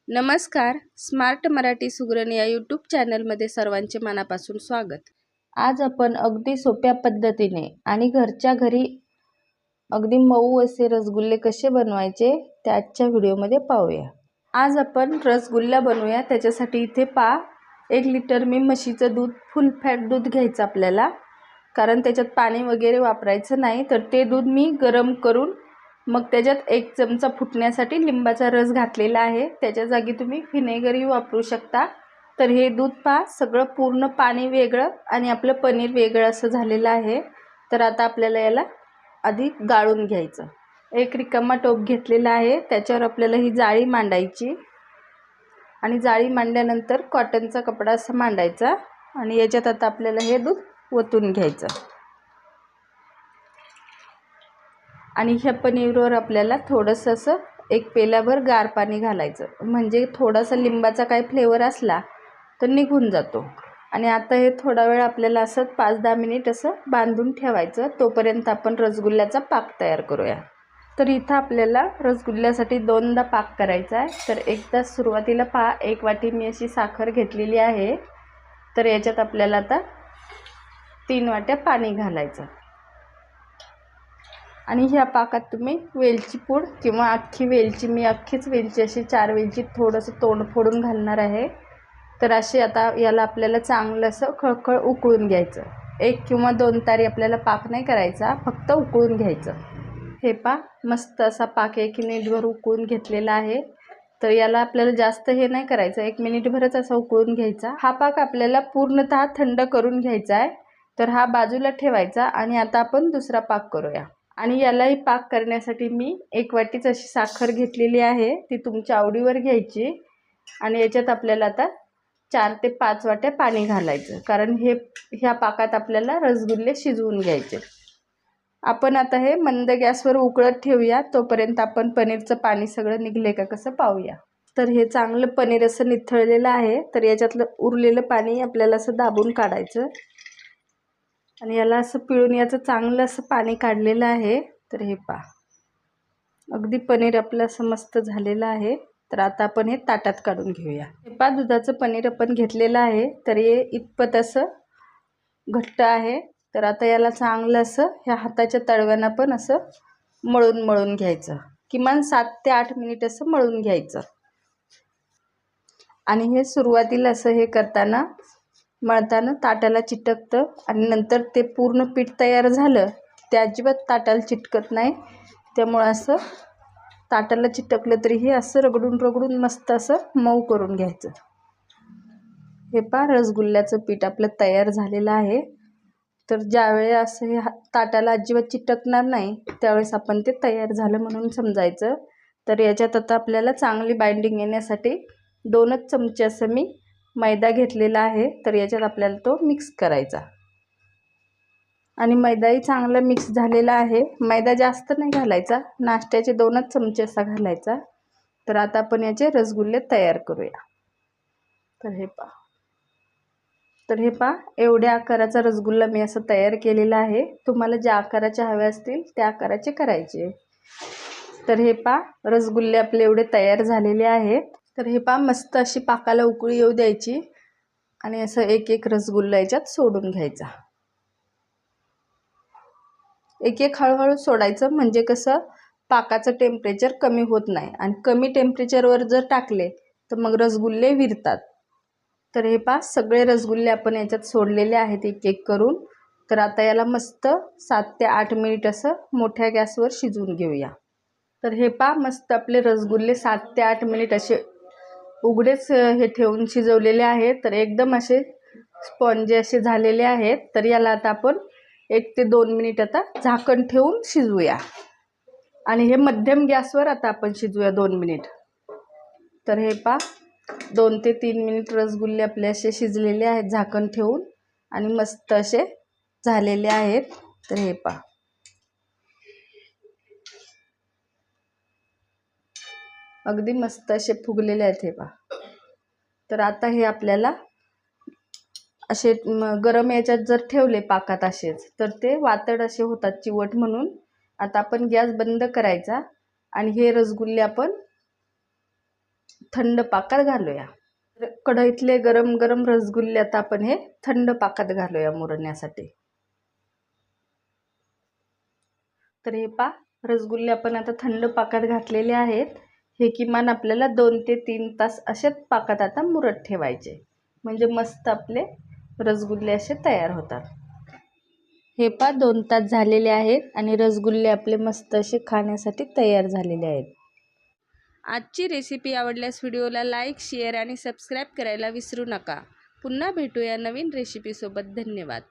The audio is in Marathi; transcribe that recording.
नमस्कार. स्मार्ट मराठी सुगरण या यूट्यूब चॅनलमध्ये सर्वांचे मनापासून स्वागत. आज आपण अगदी सोप्या पद्धतीने आणि घरच्या घरी अगदी मऊ असे रसगुल्ले कसे बनवायचे ते आजच्या व्हिडिओमध्ये पाहूया. आज आपण रसगुल्ला बनवूया. त्याच्यासाठी इथे 1 लिटर मी म्हशीचं दूध, फुल फॅट दूध घ्यायचं आपल्याला, कारण त्याच्यात पाणी वगैरे वापरायचं नाही. तर ते दूध मी गरम करून मग त्याच्यात 1 चमचा फुटण्यासाठी लिंबाचा रस घातलेला आहे. त्याच्या जागी तुम्ही व्हिनेगरही वापरू शकता. तर हे दूध सगळं पूर्ण पाणी वेगळं आणि आपलं पनीर वेगळं असं झालेलं आहे. तर आता आपल्याला याला आधी गाळून घ्यायचं. एक रिकामा टोप घेतलेला आहे, त्याच्यावर आपल्याला ही जाळी मांडायची आणि जाळी मांडल्यानंतर कॉटनचा कपडा असा मांडायचा आणि याच्यात आता आपल्याला हे दूध ओतून घ्यायचं. आणि ह्या पनीरवर आपल्याला थोडंसं असं 1 पेल्याभर गार पाणी घालायचं, म्हणजे थोडासा लिंबाचा काही फ्लेवर असला तर निघून जातो. आणि आता हे थोडा वेळ आपल्याला असं 5-10 मिनिट असं बांधून ठेवायचं. तोपर्यंत आपण रसगुल्ल्याचा पाक तयार करूया. तर इथं आपल्याला रसगुल्ल्यासाठी 2दा पाक करायचा आहे. तर एकदा सुरुवातीला 1 वाटी मी अशी साखर घेतलेली आहे. तर याच्यात आपल्याला आता 3 वाट्या पाणी घालायचं. आणि ह्या पाकात तुम्ही वेलची पूड किंवा अख्खी वेलची, मी अख्खीच वेलची अशी 4 वेलची थोडंसं तोंड फोडून घालणार आहे. तर असे आता याला आपल्याला चांगलं असं खळखळ उकळून घ्यायचं. 1 किंवा 2 तारी आपल्याला पाक नाही करायचा, फक्त उकळून घ्यायचं. हे मस्त असा पाक 1 मिनिटभर उकळून घेतलेला आहे. तर याला आपल्याला जास्त हे नाही करायचं, 1 मिनिटभरच असा उकळून घ्यायचा. हा पाक आपल्याला पूर्णतः थंड करून घ्यायचा आहे. तर हा बाजूला ठेवायचा आणि आता आपण दुसरा पाक करूया. आणि यालाही पाक करण्यासाठी मी 1 वाटीच अशी साखर घेतलेली आहे. ती तुमच्या आवडीवर घ्यायची. आणि याच्यात आपल्याला आता 4 ते 5 वाट्या पाणी घालायचं, कारण ह्या पाकात आपल्याला रसगुल्ले शिजवून घ्यायचे. आपण आता हे मंद गॅसवर उकळत ठेवूया. तोपर्यंत आपण पनीरचं पाणी सगळं निघले का कसं पाहूया. तर हे चांगलं पनीर असं निथळलेलं आहे. तर याच्यातलं उरलेलं पाणी आपल्याला असं दाबून काढायचं आणि याला असं पिळून याचं चांगलं असं पाणी काढलेलं आहे. तर हे अगदी पनीर आपलं असं मस्त झालेलं आहे. तर आता आपण हे ताटात काढून घेऊया. हे दुधाचं पनीर आपण घेतलेलं आहे. तर हे इतपत असं घट्ट आहे. तर आता याला चांगलं असं ह्या हाताच्या तळव्यानं पण असं मळून घ्यायचं. किमान 7 ते 8 मिनिट असं मळून घ्यायचं. आणि हे सुरुवातीला असं हे मळताना ताटाला चिटकतं आणि नंतर ते पूर्ण पीठ तयार झालं ते अजिबात ताटाला चिटकत नाही. त्यामुळं असं ताटाला चिटकलं तरीही असं रगडून मस्त असं मऊ करून घ्यायचं. हे रसगुल्ल्याचं पीठ आपलं तयार झालेलं आहे. तर ज्यावेळेस असं हे ताटाला अजिबात चिटकणार नाही त्यावेळेस आपण ते तयार झालं म्हणून समजायचं. तर याच्यात आता आपल्याला चांगली बाइंडिंग येण्यासाठी 2च चमचे असं मी मैदा घेतलेला आहे. तर याच्यात आपल्याला तो मिक्स करायचा. आणि मैदाही चांगला मिक्स झालेला आहे. मैदा जास्त नाही घालायचा, नाश्त्याचे 2च चमचे असा घालायचा. तर आता आपण याचे रसगुल्ले तयार करूया. तर हे एवढ्या आकाराचा रसगुल्ला मी असं तयार केलेला आहे. तुम्हाला ज्या आकाराचे हवे असतील त्या आकाराचे करायचे. तर हे रसगुल्ले आपले एवढे तयार झालेले आहेत. तर हे मस्त अशी पाकाला उकळी येऊ द्यायची आणि असं एक रसगुल्ला याच्यात सोडून घ्यायचा. एक हळूहळू सोडायचं, म्हणजे कसं पाकाचं टेम्परेचर कमी होत नाही. आणि कमी टेम्परेचरवर जर टाकले तर मग रसगुल्ले विरतात. तर हे सगळे रसगुल्ले आपण याच्यात सोडलेले आहेत एक करून. तर आता याला मस्त 7 ते 8 मिनिट असं मोठ्या गॅसवर शिजवून घेऊया. तर हे मस्त आपले रसगुल्ले 7 ते 8 मिनिट असे उघडेच हे ठेवून शिजवलेले आहेत. तर एकदम असे स्पॉन्जी असे झालेले आहेत. तर याला आता आपण 1 ते 2 मिनिट आता झाकण ठेवून शिजवूया. आणि हे मध्यम गॅसवर आता आपण शिजवूया 2 मिनिट. तर हे 2 ते 3 मिनिट रसगुल्ले आपले असे शिजलेले आहेत झाकण ठेवून आणि मस्त असे झालेले आहेत. तर हे अगदी मस्त असे फुगलेले आहेत. हे तर आता हे आपल्याला असे गरम याच्यात जर ठेवले पाकात असेच तर ते वातड असे होतात चिवट. म्हणून आता आपण गॅस बंद करायचा आणि हे रसगुल्ले आपण थंड पाकात घालूया. कढईतले गरम गरम रसगुल्ले आता आपण हे थंड पाकात घालूया मुरण्यासाठी. तर हे रसगुल्ले आपण आता थंड पाकात घातलेले आहेत. हे किमान आपल्याला 2 ते 3 तास असेच पाकात आता मुरत ठेवायचे, म्हणजे मस्त आपले रसगुल्ले असे तयार होतात. हे 2 तास झालेले आहेत आणि रसगुल्ले आपले मस्त असे खाण्यासाठी तयार झालेले आहेत. आजची रेसिपी आवडल्यास व्हिडिओला लाईक, शेअर आणि सबस्क्राईब करायला विसरू नका. पुन्हा भेटूया नवीन रेसिपीसोबत. धन्यवाद.